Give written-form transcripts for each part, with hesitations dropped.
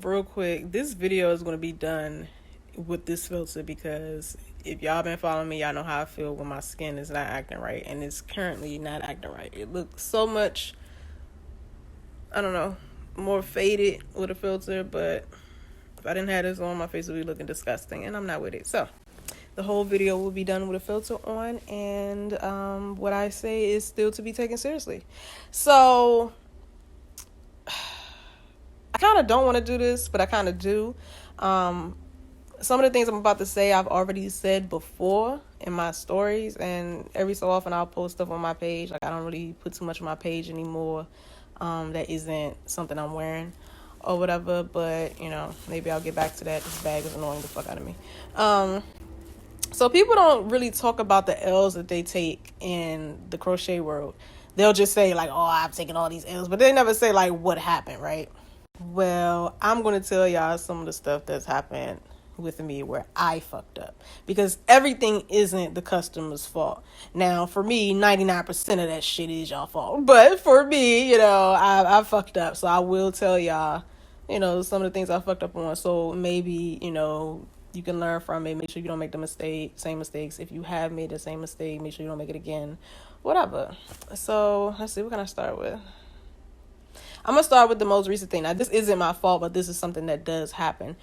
real quick, this video is going to be done with this filter because if y'all been following me, y'all know how I feel when my skin is not acting right, and it's currently not acting right. It looks so much, I don't know, more faded with a filter, but if I didn't have this on, my face would be looking disgusting, and I'm not with it. So the whole video will be done with a filter on, and what I say is still to be taken seriously. So I kind of don't want to do this, but I kind of do. Some of the things I'm about to say I've already said before in my stories, and every so often I'll post stuff on my page. Like, I don't really put too much on my page anymore that isn't something I'm wearing or whatever, but you know, maybe I'll get back to that. This bag is annoying the fuck out of me. So people don't really talk about the L's that they take in the crochet world. They'll just say like, oh, I've taken all these L's, but they never say like what happened, right? Well, I'm going to tell y'all some of the stuff that's happened with me where I fucked up, because everything isn't the customer's fault. Now, for me, 99% of that shit is y'all fault, but for me, you know, I fucked up, so I will tell y'all, you know, some of the things I fucked up on, so maybe, you know, you can learn from it. Make sure you don't make the same mistakes. If you have made the same mistake, make sure you don't make it again, whatever. So let's see, what can I start with? I'm going to start with the most recent thing. Now, this isn't my fault, but this is something that does happen.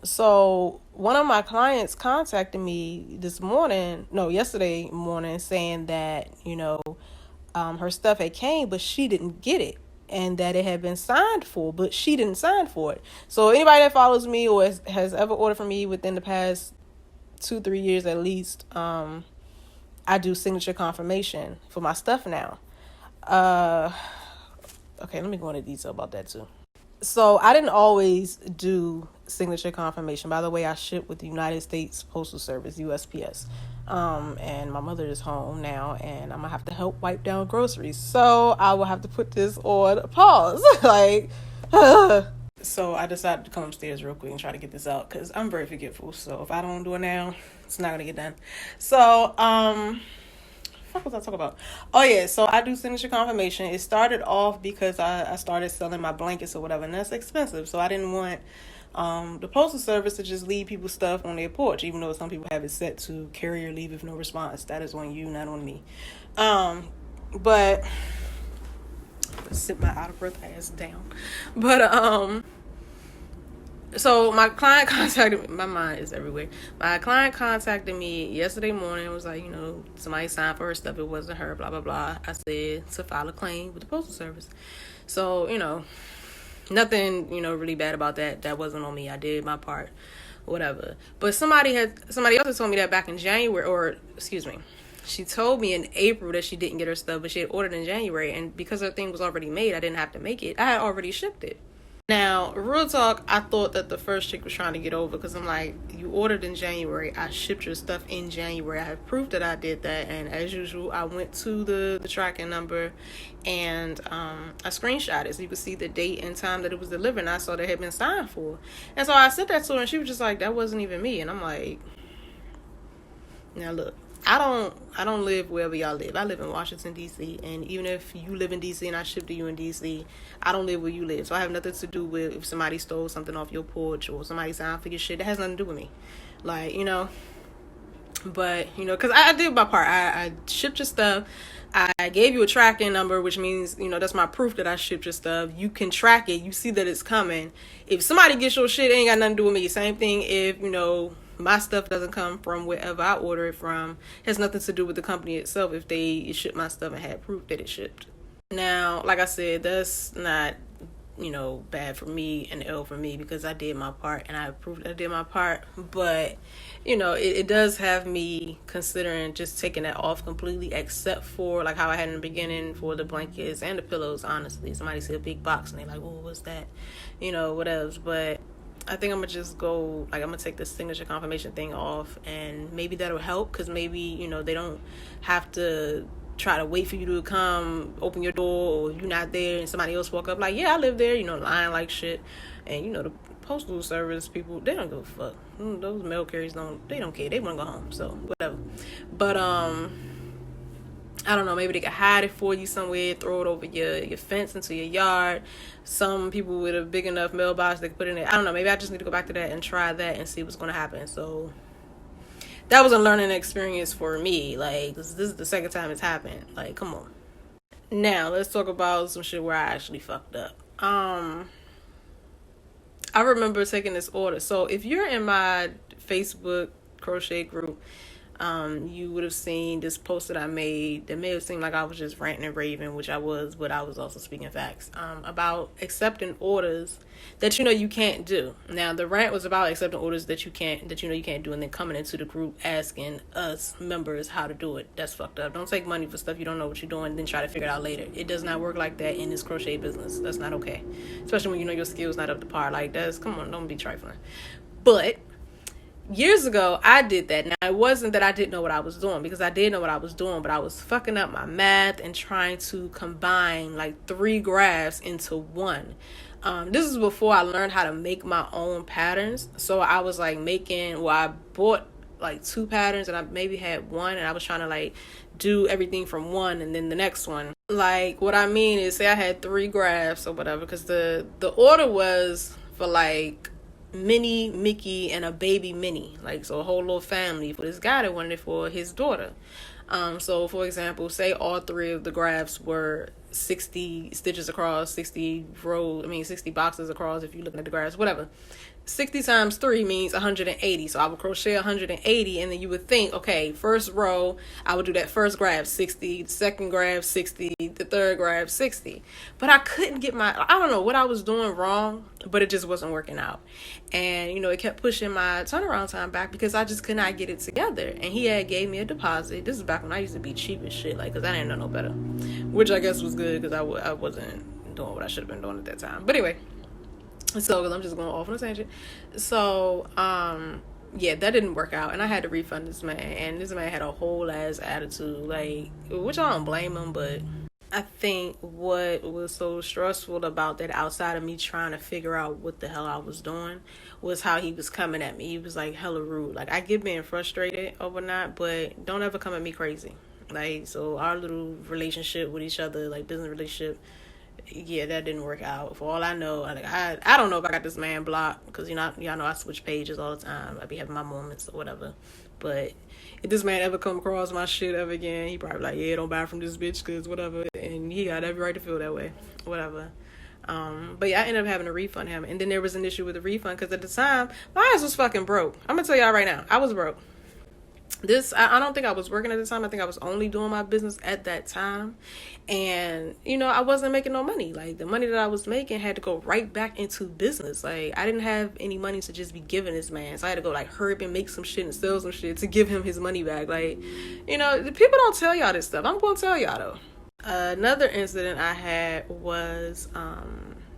So one of my clients contacted me yesterday morning, saying that, you know, her stuff had came, but she didn't get it, and that it had been signed for, but she didn't sign for it. So anybody that follows me or has ever ordered from me within the past 2-3 years at least, I do signature confirmation for my stuff now. Okay, let me go into detail about that too. So I didn't always do signature confirmation. By the way, I ship with the United States Postal Service, USPS. And my mother is home now, and I'm gonna have to help wipe down groceries. So I will have to put this on pause. So I decided to come upstairs real quick and try to get this out, because I'm very forgetful. So if I don't do it now, it's not gonna get done. So, what was I talking about? Oh yeah, so I do signature confirmation. It started off because I started selling my blankets or whatever, and that's expensive. So I didn't want the postal service to just leave people's stuff on their porch, even though some people have it set to carrier leave if no response. That is on you, not on me. But sit my out of breath ass down. But so my client contacted me. My mind is everywhere. My client contacted me yesterday morning. It was like, you know, somebody signed for her stuff. It wasn't her, blah, blah, blah. I said to file a claim with the Postal Service. So, you know, nothing, you know, really bad about that. That wasn't on me. I did my part, whatever. But somebody else had told me that back in January, she told me in April that she didn't get her stuff, but she had ordered in January. And because her thing was already made, I didn't have to make it. I had already shipped it. Now, real talk, I thought that the first chick was trying to get over, because I'm like, you ordered in January, I shipped your stuff in January, I have proof that I did that, and as usual, I went to the tracking number, and I screenshot it, so you could see the date and time that it was delivered, and I saw that it had been signed for, and so I said that to her, and she was just like, that wasn't even me, and I'm like, now look, I don't live wherever y'all live. I live in Washington, D.C., and even if you live in D.C. and I ship to you in D.C., I don't live where you live. So I have nothing to do with if somebody stole something off your porch or somebody signed for your shit. That has nothing to do with me. Like, you know, but, you know, because I did my part. I shipped your stuff. I gave you a tracking number, which means, you know, that's my proof that I shipped your stuff. You can track it. You see that it's coming. If somebody gets your shit, it ain't got nothing to do with me. Same thing if, you know, my stuff doesn't come from wherever I order it from. It has nothing to do with the company itself if they shipped my stuff and had proof that it shipped. Now, like I said, that's not, you know, bad for me and L for me, because I did my part and I proved I did my part. But, you know, it does have me considering just taking that off completely, except for like how I had in the beginning for the blankets and the pillows, honestly. Somebody see a big box and they're like, oh, what's that? You know, whatever. But I think I'm going to just go, like, I'm going to take this signature confirmation thing off, and maybe that'll help, because maybe, you know, they don't have to try to wait for you to come open your door, or you're not there and somebody else walk up like, yeah, I live there, you know, lying like shit. And, you know, the postal service people, they don't give a fuck. Those mail carriers don't care. They want to go home, so whatever. But I don't know, maybe they could hide it for you somewhere, throw it over your fence into your yard. Some people with a big enough mailbox, they could put it in there. I don't know, maybe I just need to go back to that and try that and see what's going to happen. So that was a learning experience for me. Like, this is the second time it's happened. Like, come on. Now, let's talk about some shit where I actually fucked up. I remember taking this order. So if you're in my Facebook crochet group, you would have seen this post that I made that may have seemed like I was just ranting and raving, which I was, but I was also speaking facts, about accepting orders that you can't do. Now, the rant was about accepting orders that you can't do, and then coming into the group asking us members how to do it. That's fucked up. Don't take money for stuff you don't know what you're doing, then try to figure it out later. It does not work like that in this crochet business. That's not okay, especially when you know your skills not up to par. Like, that's, come on, don't be trifling. But years ago, I did that. Now, it wasn't that I didn't know what I was doing, because I did know what I was doing, but I was fucking up my math and trying to combine like 3 graphs into one. This is before I learned how to make my own patterns. So I was like I bought like 2 patterns and I maybe had one, and I was trying to like do everything from one and then the next one. Like, what I mean is, say I had 3 graphs or whatever, because the order was for like Minnie, Mickey, and a baby Minnie, like, so a whole little family for this guy that wanted it for his daughter. So for example, say all 3 of the graphs were 60 stitches across, 60 boxes across, if you're looking at the graphs, whatever. 60 times 3 means 180. So I would crochet 180, and then you would think, okay, first row, I would do that first graph 60, the second graph 60, the third graph 60. But I couldn't get I don't know what I was doing wrong, but it just wasn't working out. And, it kept pushing my turnaround time back because I just could not get it together. And he had gave me a deposit. This is back when I used to be cheap as shit, like, because I didn't know no better, which I guess was good because I wasn't doing what I should have been doing at that time. But anyway. So, because I'm just going off on a tangent. So, yeah, that didn't work out. And I had to refund this man. And this man had a whole ass attitude. Like, which I don't blame him. But I think what was so stressful about that, outside of me trying to figure out what the hell I was doing, was how he was coming at me. He was, like, hella rude. Like, I get being frustrated overnight, but don't ever come at me crazy. Like, so our little relationship with each other, like, business relationship, yeah, that didn't work out. For all I know, I don't know if I got this man blocked, because y'all know I switch pages all the time. I be having my moments or whatever. But if this man ever come across my shit ever again, he probably like, yeah, don't buy from this bitch, because whatever. And he got every right to feel that way, whatever. But yeah, I ended up having to refund him. And then there was an issue with the refund, because at the time, my ass was fucking broke. I'm gonna tell y'all right now, I was broke. I don't think I was working at the time. I think I was only doing my business at that time. And, I wasn't making no money. Like, the money that I was making had to go right back into business. Like, I didn't have any money to just be giving this man. So I had to go, like, hurry up and make some shit and sell some shit to give him his money back. Like, the people don't tell y'all this stuff. I'm going to tell y'all, though. Another incident I had was,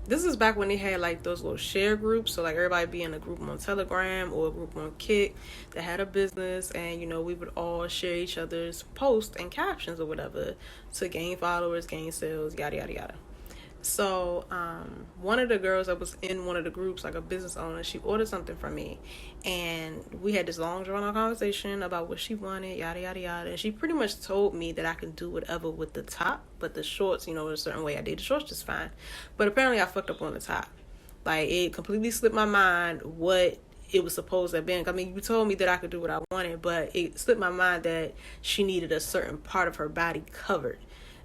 this is back when they had like those little share groups. So like everybody be in a group on Telegram or a group on Kick that had a business, and we would all share each other's posts and captions or whatever to gain followers, gain sales, yada yada yada. So one of the girls that was in one of the groups, like a business owner, she ordered something from me, and we had this long drawn out conversation about what she wanted, yada yada yada. And she pretty much told me that I can do whatever with the top, but the shorts, a certain way I did the shorts just fine. But apparently I fucked up on the top. Like, it completely slipped my mind what it was supposed to have been. I mean, you told me that I could do what I wanted, but it slipped my mind that she needed a certain part of her body covered.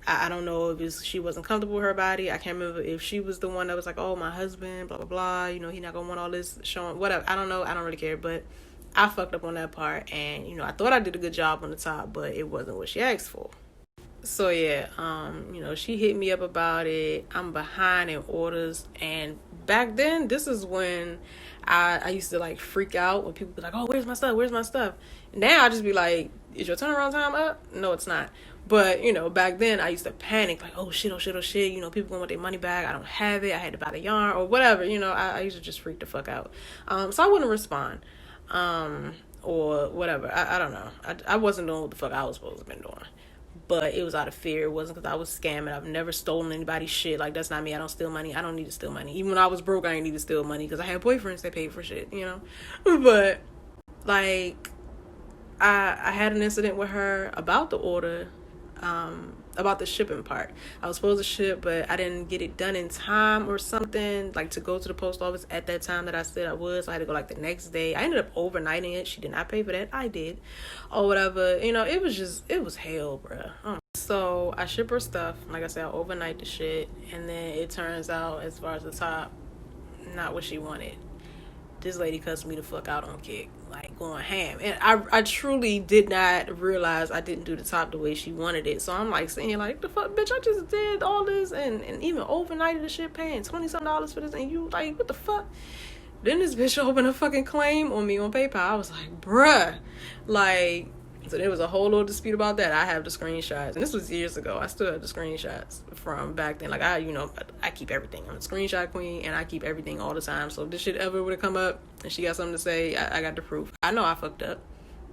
I don't know if she wasn't comfortable with her body. I can't remember if she was the one that was like, oh, my husband, blah, blah, blah. He not going to want all this showing, whatever. I don't know. I don't really care. But I fucked up on that part. And, I thought I did a good job on the top, but it wasn't what she asked for. So, yeah, she hit me up about it. I'm behind in orders. And back then, this is when I used to, like, freak out when people be like, oh, where's my stuff? Where's my stuff? Now I just be like, is your turnaround time up? No, it's not. But, back then I used to panic, like, oh shit, people gonna want their money back. I don't have it. I had to buy the yarn or whatever. I used to just freak the fuck out. So I wouldn't respond. Or whatever. I don't know. I wasn't doing what the fuck I was supposed to have been doing. But it was out of fear. It wasn't because I was scamming. I've never stolen anybody's shit. Like, that's not me. I don't steal money. I don't need to steal money. Even when I was broke, I didn't need to steal money because I had boyfriends that paid for shit, But, like, I had an incident with her about the order. about the shipping part. I was supposed to ship, but I didn't get it done in time or something, like to go to the post office at that time that I said I would. So I had to go like the next day. I ended up overnighting it. She did not pay for that. I did, or whatever. You know, it was hell, bruh. So I ship her stuff. Like I said, I overnight the shit, and then it turns out, as far as the top, not what she wanted. This lady cussed me the fuck out on Kick, like going ham. And I truly did not realize I didn't do the top the way she wanted it. So I'm like saying, like, the fuck, bitch, I just did all this and even overnighted the shit, paying $20-something for this, and you like, what the fuck? Then this bitch opened a fucking claim on me on PayPal. I was like, bruh. Like, so there was a whole little dispute about that. I have the screenshots. And this was years ago. I still have the screenshots from back then. Like, I keep everything. I'm a screenshot queen, and I keep everything all the time. So if this shit ever would have come up and she got something to say, I got the proof. I know I fucked up.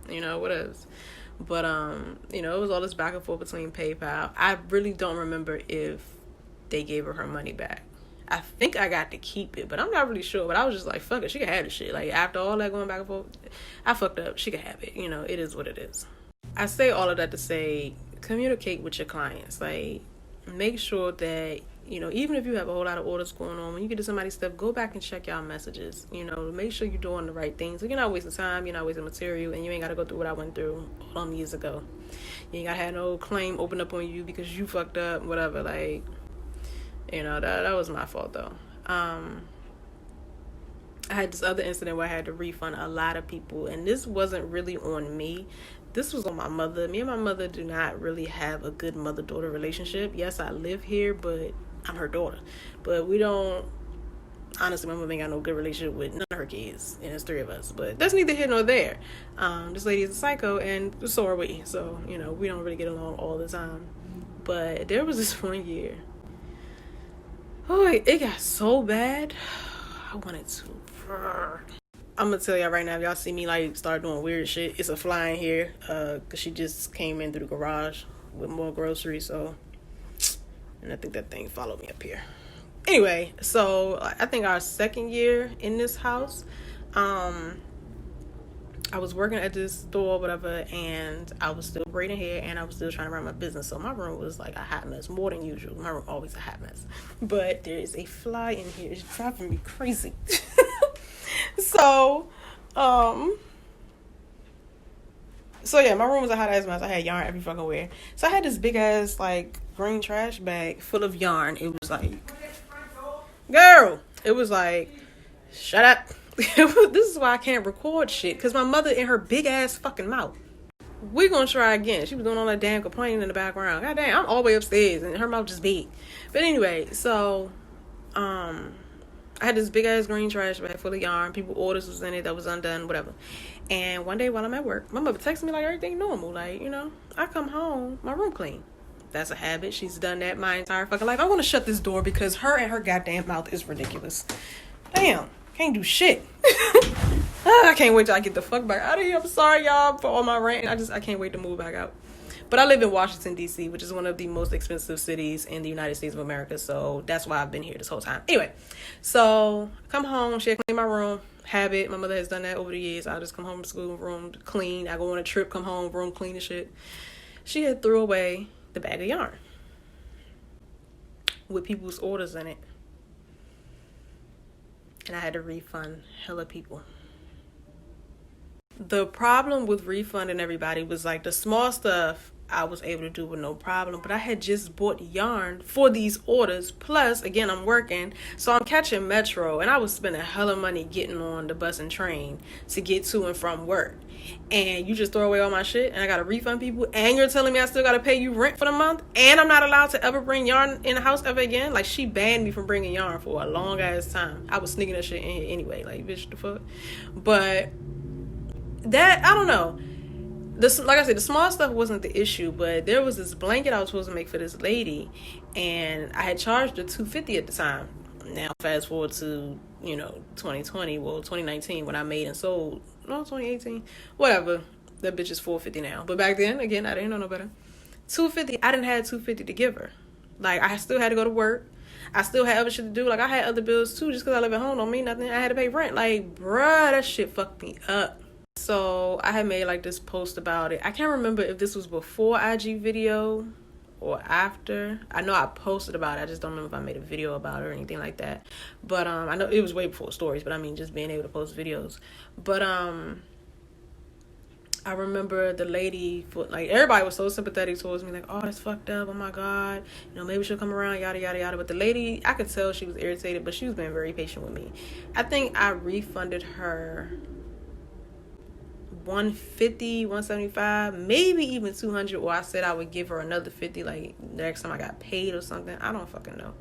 What else? But, it was all this back and forth between PayPal. I really don't remember if they gave her money back. I think I got to keep it, but I'm not really sure. But I was just like, fuck it, she can have the shit. Like, after all that going back and forth, I fucked up. She can have it. It is what it is. I say all of that to say, communicate with your clients. Like, make sure that, even if you have a whole lot of orders going on, when you get to somebody's stuff, go back and check y'all messages. Make sure you're doing the right things. So you're not wasting time, you're not wasting material, and you ain't got to go through what I went through all them years ago. You ain't got to have no claim open up on you because you fucked up, whatever. Like, that was my fault, though. I had this other incident where I had to refund a lot of people, and this wasn't really on me. This was on my mother. Me and my mother do not really have a good mother-daughter relationship. Yes, I live here, but I'm her daughter. But we don't, honestly, my mother ain't got no good relationship with none of her kids, and it's 3 of us. But that's neither here nor there. This lady is a psycho, and so are we. So, we don't really get along all the time. But there was this one year. Oh, it got so bad. I wanted to. I'm gonna tell y'all right now, if y'all see me like start doing weird shit, it's a fly in here. Cause she just came in through the garage with more groceries. So, and I think that thing followed me up here. Anyway, so I think our second year in this house, I was working at this store, whatever, and I was still braiding hair, and I was still trying to run my business. So my room was like a hot mess, more than usual. My room always a hot mess. But there is a fly in here. It's driving me crazy. So yeah, my room was a hot ass mess. I had yarn every fucking where. So I had this big ass like green trash bag full of yarn. It was like, girl, it was like, shut up. This is why I can't record shit, because my mother in her big ass fucking mouth. We're gonna try again. She was doing all that damn complaining in the background. God damn, I'm all the way upstairs and her mouth just big. But anyway, so I had this big ass green trash bag full of yarn. People orders was in it that was undone, whatever. And one day while I'm at work, my mother texted me like everything normal. Like, I come home, my room clean. That's a habit. She's done that my entire fucking life. I want to shut this door because her and her goddamn mouth is ridiculous. Damn. Can't do shit. I can't wait till I get the fuck back out of here. I'm sorry, y'all, for all my rant. I can't wait to move back out. But I live in Washington, D.C., which is one of the most expensive cities in the United States of America. So that's why I've been here this whole time. Anyway, so come home. She had cleaned my room. Habit. My mother has done that over the years. I just come home from school, room clean. I go on a trip, come home, room clean and shit. She had threw away the bag of yarn with people's orders in it. And I had to refund hella people. The problem with refunding everybody was like the small stuff I was able to do with no problem. But I had just bought yarn for these orders. Plus, again, I'm working. So I'm catching Metro. And I was spending hella money getting on the bus and train to get to and from work. And you just throw away all my shit and I got to refund people. And you're telling me I still got to pay you rent for the month. And I'm not allowed to ever bring yarn in the house ever again. Like, she banned me from bringing yarn for a long ass time. I was sneaking that shit in here anyway. Like, bitch, the fuck. But that, I don't know. Like I said, the small stuff wasn't the issue, but there was this blanket I was supposed to make for this lady, and I had charged her $250 at the time. Now, fast forward to, 2020, well, 2019, when I made and sold, no, 2018, whatever. That bitch is $450 now. But back then, again, I didn't know no better. $250, I didn't have $250 to give her. Like, I still had to go to work. I still had other shit to do. Like, I had other bills, too. Just because I live at home don't mean nothing. I had to pay rent. Like, bruh, that shit fucked me up. So I had made like this post about it. I can't remember if this was before IG video or after. I know I posted about it. I just don't remember if I made a video about it or anything like that. But I know it was way before stories, but I mean just being able to post videos. But I remember the lady, like, everybody was so sympathetic towards me, like, oh, that's fucked up, oh my God, you know, maybe she'll come around, yada yada yada. But the lady, I could tell she was irritated, but she was being very patient with me. I think I refunded her $150, $175, maybe even $200, or I said I would give her another $50 like next time I got paid or something. I don't fucking know.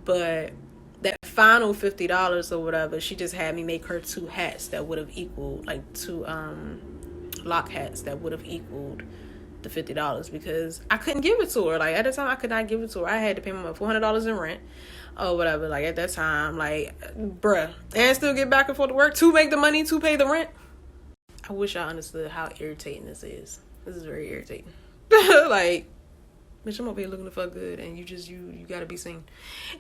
But that final $50 or whatever, she just had me make her two hats that would have equaled, like, two lock hats that would have equaled the $50, because I couldn't give it to her. Like, at the time, I could not give it to her. I had to pay my $400 in rent or whatever. Like, at that time, like, bruh, and still get back and forth to work to make the money to pay the rent. I wish I understood how irritating this is. This is very irritating. Like, bitch, I'm over here looking to fuck good, and you gotta be seen.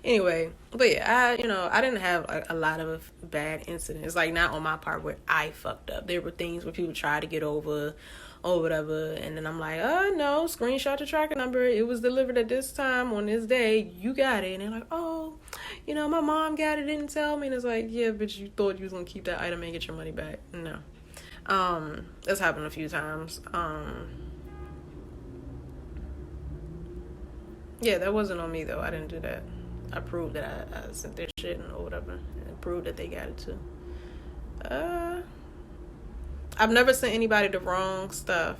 Anyway, but yeah, I didn't have like a lot of bad incidents. Like, not on my part where I fucked up. There were things where people tried to get over or whatever, and then I'm like, oh no, screenshot the tracking number. It was delivered at this time on this day. You got it. And they're like, oh, my mom got it, didn't tell me. And it's like, yeah, but you thought you was gonna keep that item and get your money back. No. That's happened a few times. Yeah, that wasn't on me though. I didn't do that. I proved that I sent their shit or whatever, and proved that they got it too. I've never sent anybody the wrong stuff.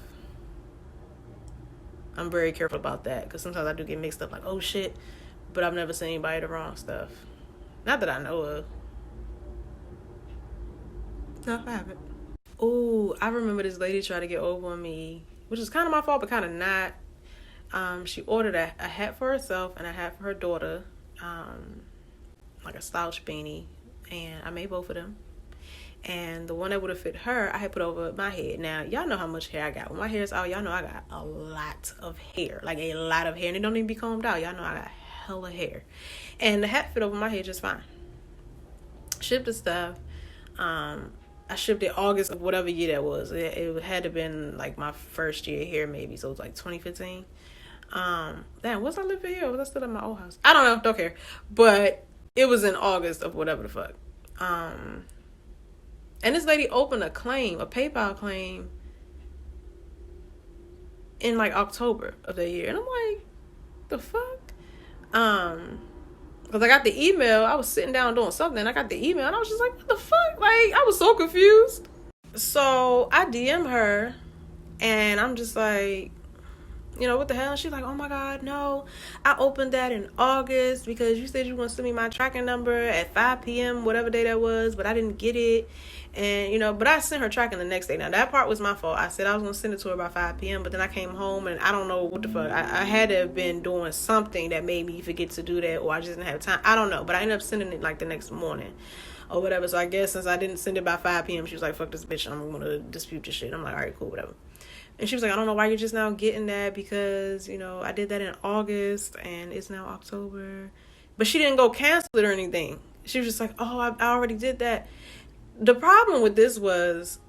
I'm very careful about that, because sometimes I do get mixed up, like, oh shit, but I've never sent anybody the wrong stuff. Not that I know of. No, I haven't. Oh, I remember this lady tried to get over on me, which is kind of my fault, but kind of not. She ordered a hat for herself and a hat for her daughter, like a slouch beanie, and I made both of them. And the one that would have fit her, I had put over my head. Now, y'all know how much hair I got. When my hair is out, y'all know I got a lot of hair, like a lot of hair, and it don't even be combed out. Y'all know I got hella hair, and the hat fit over my head just fine. Shipped the stuff. I shipped it August of whatever year that was. It had to have been like my first year here, maybe. So it was like 2015. Damn, was I living here or was I still at my old house? I don't know. Don't care. But it was in August of whatever the fuck. And this lady opened a claim, a PayPal claim, in like October of that year. And I'm like, the fuck? Because I got the email. I was sitting down doing something. I got the email and I was just like, what the fuck? Like, I was so confused. So I DM her and I'm just like, what the hell? And she's like, oh my God, no. I opened that in August because you said you were going to send me my tracking number at 5 p.m., whatever day that was, but I didn't get it. And, but I sent her tracking the next day. Now, that part was my fault. I said I was going to send it to her by 5 p.m., but then I came home and I don't know what the fuck. I had to have been doing something that made me forget to do that, or I just didn't have time. I don't know, but I ended up sending it like the next morning or whatever. So I guess since I didn't send it by 5 p.m., she was like, fuck this bitch, I'm going to dispute this shit. I'm like, all right, cool, whatever. And she was like, I don't know why you're just now getting that, because, I did that in August and it's now October. But she didn't go cancel it or anything. She was just like, oh, I already did that. The problem with this was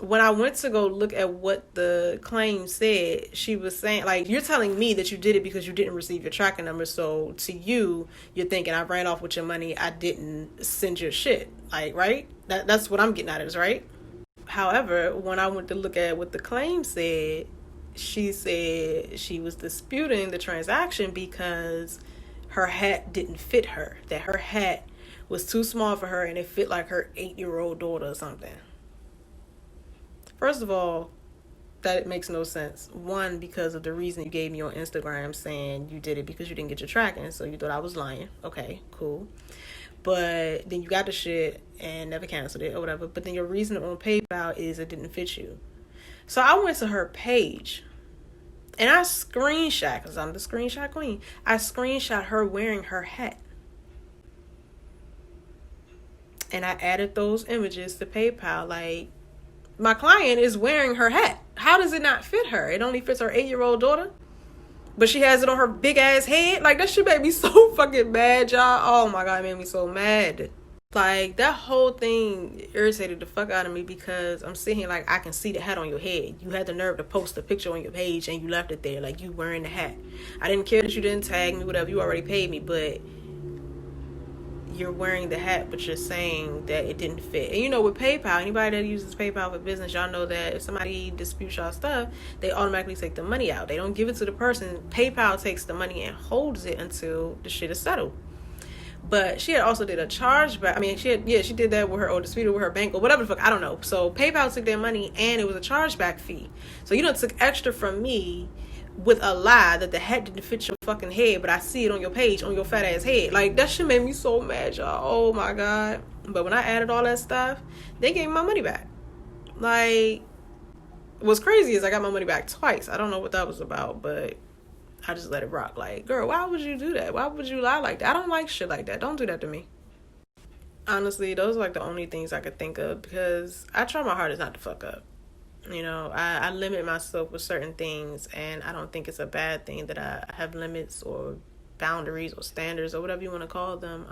when I went to go look at what the claim said, she was saying, like, you're telling me that you did it because you didn't receive your tracking number. So to you, you're thinking I ran off with your money. I didn't send your shit. Like, right? That's what I'm getting at, is right? However, when I went to look at what the claim said, she said she was disputing the transaction because her hat didn't fit her. That her hat was too small for her and it fit like her 8-year-old daughter or something. First of all, that makes no sense. One, because of the reason you gave me on Instagram saying you did it because you didn't get your tracking, so you thought I was lying. Okay, cool. But then you got the shit and never canceled it or whatever. But then your reason on PayPal is it didn't fit you. So I went to her page and I screenshot, because I'm the screenshot queen. I screenshot her wearing her hat. And I added those images to PayPal. Like, my client is wearing her hat. How does it not fit her? It only fits her 8-year-old daughter. But she has it on her big ass head. Like, that shit made me so fucking mad, y'all. Oh my God, it made me so mad. Like, that whole thing irritated the fuck out of me because I'm sitting here like, I can see the hat on your head. You had the nerve to post a picture on your page and you left it there like you wearing the hat. I didn't care that you didn't tag me, whatever. You already paid me, but you're wearing the hat, but you're saying that it didn't fit. And you know, with PayPal, anybody that uses PayPal for business, y'all know that if somebody disputes y'all stuff, they automatically take the money out. They don't give it to the person. PayPal takes the money and holds it until the shit is settled. But she had also did a chargeback. I mean, she did that with her, or disputed with her bank, or whatever the fuck, I don't know. So PayPal took their money, and it was a chargeback fee. So you took extra from me with a lie that the hat didn't fit your fucking head, but I see it on your page, on your fat ass head. Like, that shit made me so mad, y'all. Oh my god. But when I added all that stuff, they gave me my money back. Like, what's crazy is I got my money back twice. I don't know what that was about, but I just let it rock. Like, girl, why would you do that? Why would you lie like that? I don't like shit like that. Don't do that to me. Honestly, those are like the only things I could think of because I try my hardest not to fuck up. You know, I limit myself with certain things, and I don't think it's a bad thing that I have limits or boundaries or standards or whatever you want to call them,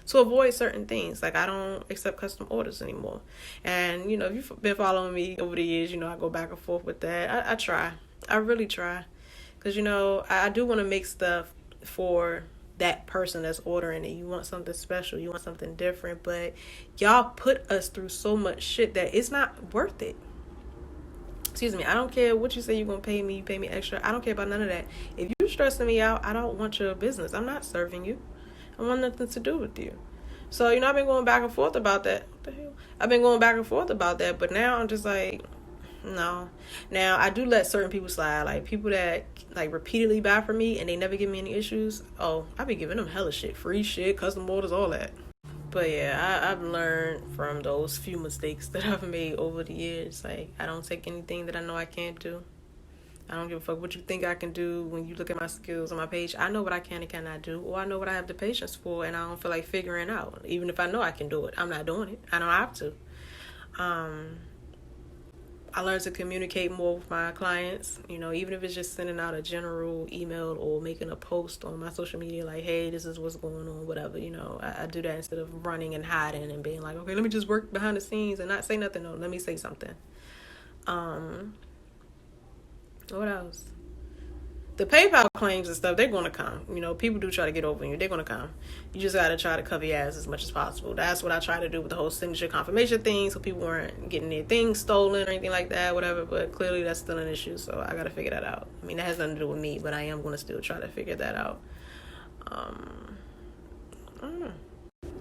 to avoid certain things. Like, I don't accept custom orders anymore. And, you know, if you've been following me over the years, you know, I go back and forth with that. I try. I really try. Because, you know, I do want to make stuff for that person that's ordering it. You want something special. You want something different. But y'all put us through so much shit that it's not worth it. Excuse me. I don't care what you say you're going to pay me. You pay me extra. I don't care about none of that. If you're stressing me out, I don't want your business. I'm not serving you. I want nothing to do with you. So, you know, I've been going back and forth about that. What the hell? I've been going back and forth about that. But now I'm just like, no. Now, I do let certain people slide. Like, people that, like, repeatedly buy from me and they never give me any issues. Oh, I be giving them hella shit. Free shit, custom orders, all that. But yeah, I've learned from those few mistakes that I've made over the years. Like, I don't take anything that I know I can't do. I don't give a fuck what you think I can do when you look at my skills on my page. I know what I can and cannot do, or I know what I have the patience for, and I don't feel like figuring out. Even if I know I can do it, I'm not doing it. I don't have to. I learned to communicate more with my clients, you know, even if it's just sending out a general email or making a post on my social media like, hey, this is what's going on, whatever, you know. I do that instead of running and hiding and being like, okay, let me just work behind the scenes and not say nothing. No, let me say something. What else? The PayPal claims and stuff, they're going to come. You know, people do try to get over you. They're going to come. You just got to try to cover your ass as much as possible. That's what I try to do with the whole signature confirmation thing, so people weren't getting their things stolen or anything like that, whatever. But clearly that's still an issue, so I got to figure that out. I mean, that has nothing to do with me, but I am going to still try to figure that out. I don't know.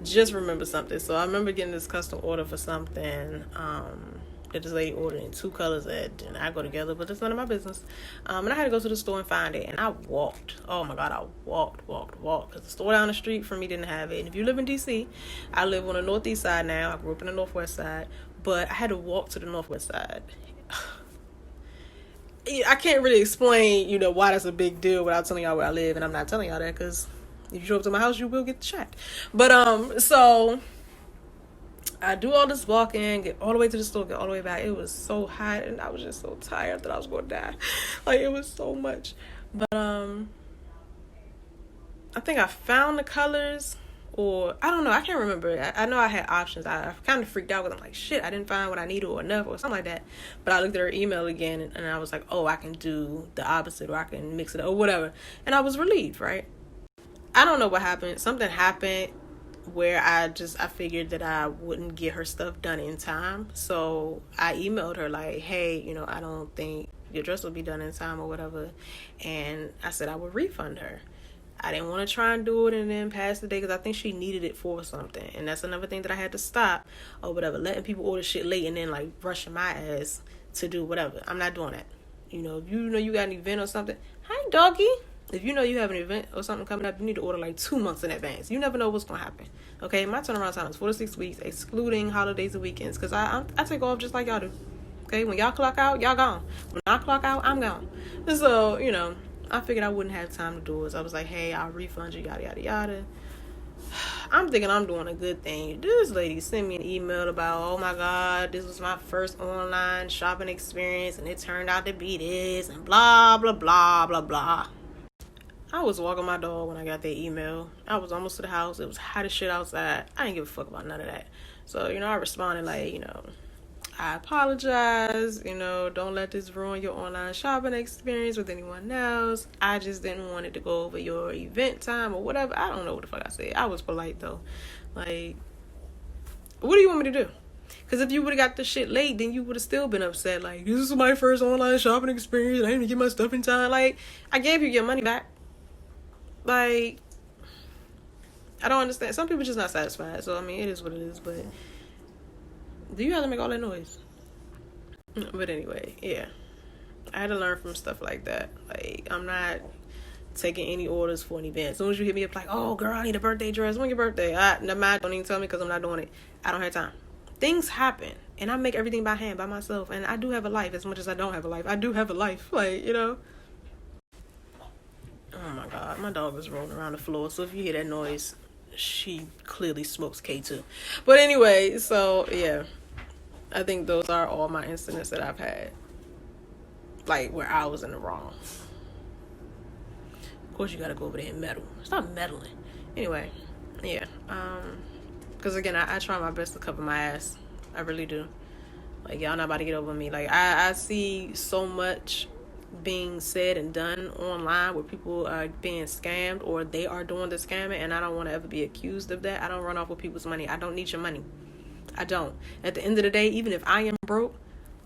Just remember something. So I remember getting this custom order for something, that this lady ordered in 2 colors that did not go together, but that's none of my business. And I had to go to the store and find it, and I walked. Oh my god, I walked, because the store down the street from me didn't have it. And if you live in DC, I live on the northeast side now. I grew up in the northwest side, but I had to walk to the northwest side. I can't really explain, you know, why that's a big deal without telling y'all where I live, and I'm not telling y'all that because if you show up to my house, you will get shot. But so I do all this walking, get all the way to the store, get all the way back. It was so hot, and I was just so tired that I was going to die. Like, it was so much. But I think I found the colors, or I don't know. I can't remember. I know I had options. I kind of freaked out because I'm like, shit, I didn't find what I needed or enough or something like that. But I looked at her email again, and I was like, oh, I can do the opposite, or I can mix it or whatever. And I was relieved, right? I don't know what happened. Something happened where I figured that I wouldn't get her stuff done in time. So I emailed her like, hey, you know, I don't think your dress will be done in time or whatever. And I said I would refund her. I didn't want to try and do it and then pass the day because I think she needed it for something. And that's another thing that I had to stop or whatever. Letting people order shit late and then like rushing my ass to do whatever. I'm not doing that. You know, if you know you got an event or something, hi doggy. If you know you have an event or something coming up, you need to order like 2 months in advance. You never know what's going to happen. Okay, my turnaround time is 4 to 6 weeks, excluding holidays and weekends, because I take off just like y'all do. Okay, when y'all clock out, y'all gone. When I clock out, I'm gone. So, you know, I figured I wouldn't have time to do it. So I was like, hey, I'll refund you, yada, yada, yada. I'm thinking I'm doing a good thing. This lady sent me an email about, oh my God, this was my first online shopping experience, and it turned out to be this, and blah, blah, blah, blah, blah. I was walking my dog when I got that email. I was almost to the house. It was hot as shit outside. I didn't give a fuck about none of that. So, I responded like, I apologize. Don't let this ruin your online shopping experience with anyone else. I just didn't want it to go over your event time or whatever. I don't know what the fuck I said. I was polite though. Like, what do you want me to do? Because if you would have got the shit late, then you would have still been upset. Like, this is my first online shopping experience. I didn't even get my stuff in time. Like, I gave you your money back. Like, I don't understand. Some people just not satisfied. So, I mean, it is what it is. But do you have to make all that noise? But anyway, yeah. I had to learn from stuff like that. Like, I'm not taking any orders for an event. As soon as you hit me up like, oh, girl, I need a birthday dress. When's your birthday? Never mind. Don't even tell me because I'm not doing it. I don't have time. Things happen, and I make everything by hand, by myself, and I do have a life as much as I don't have a life. I do have a life, like, Oh my God, my dog is rolling around the floor, so if you hear that noise, she clearly smokes K2. But anyway, so, yeah, I think those are all my incidents that I've had, like, where I was in the wrong. Of course, you gotta go over there and meddle. Stop meddling. Anyway, yeah, because, again, I try my best to cover my ass. I really do. Like, y'all not about to get over me. Like, I see so much being said and done online where people are being scammed or they are doing the scamming, and I don't want to ever be accused of that. I don't run off with people's money. I don't need your money. I don't. At the end of the day, even if I am broke,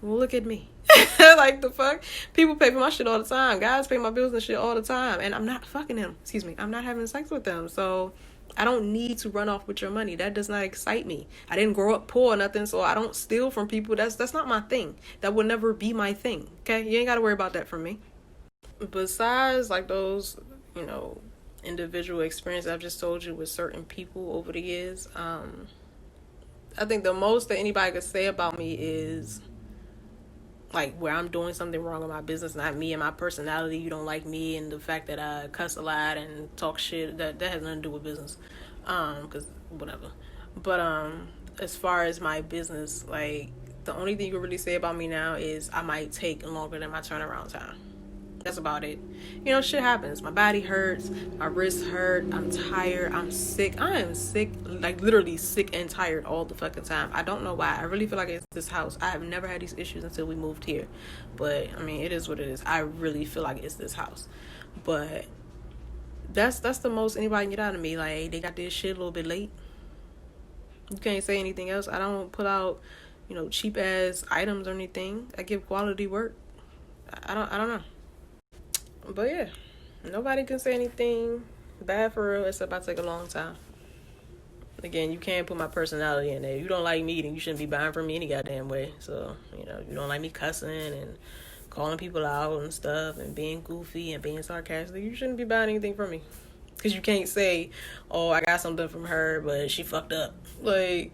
look at me. Like, the fuck? People pay for my shit all the time. Guys pay my bills and shit all the time. And I'm not fucking them. Excuse me. I'm not having sex with them. So I don't need to run off with your money. That does not excite me. I didn't grow up poor or nothing, so I don't steal from people. That's not my thing. That would never be my thing. Okay? You ain't got to worry about that from me. Besides, like, those, individual experiences I've just told you with certain people over the years, I think the most that anybody could say about me is, like, where I'm doing something wrong in my business, not me and my personality. You don't like me and the fact that I cuss a lot and talk shit. That has nothing to do with business. Because whatever. But as far as my business, like, the only thing you can really say about me now is I might take longer than my turnaround time. That's about it. Shit happens. My body hurts. My wrists hurt. I'm tired. I'm sick. I am sick, like literally sick and tired all the fucking time. I don't know why. I really feel like it's this house. I have never had these issues until we moved here. But, I mean, it is what it is. I really feel like it's this house. But that's the most anybody can get out of me. Like, they got this shit a little bit late. You can't say anything else. I don't put out, cheap ass items or anything. I give quality work. I don't know. But yeah, nobody can say anything bad for real except I take a long time. Again, you can't put my personality in there. You don't like me, then you shouldn't be buying from me any goddamn way. So, you don't like me cussing and calling people out and stuff and being goofy and being sarcastic. You shouldn't be buying anything from me. Because you can't say, oh, I got something from her, but she fucked up. Like,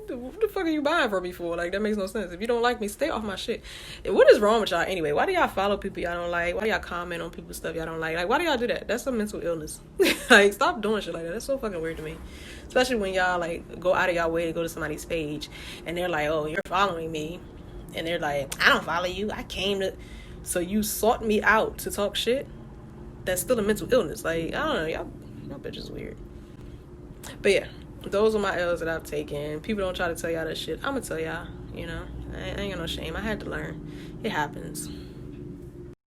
what the fuck are you buying from me for? Like, that makes no sense. If you don't like me, stay off my shit. What is wrong with y'all anyway? Why do y'all follow people y'all don't like? Why do y'all comment on people's stuff y'all don't like? Like, why do y'all do that? That's a mental illness. Like, stop doing shit like that. That's so fucking weird to me. Especially when y'all, like, go out of y'all way to go to somebody's page and they're like, oh, you're following me. And they're like, I don't follow you. I came to... So you sought me out to talk shit? That's still a mental illness. Like, I don't know. Y'all bitches weird. But yeah. Those are my L's that I've taken. People don't try to tell y'all that shit. I'm gonna tell y'all, I ain't got no shame. I had to learn. It happens.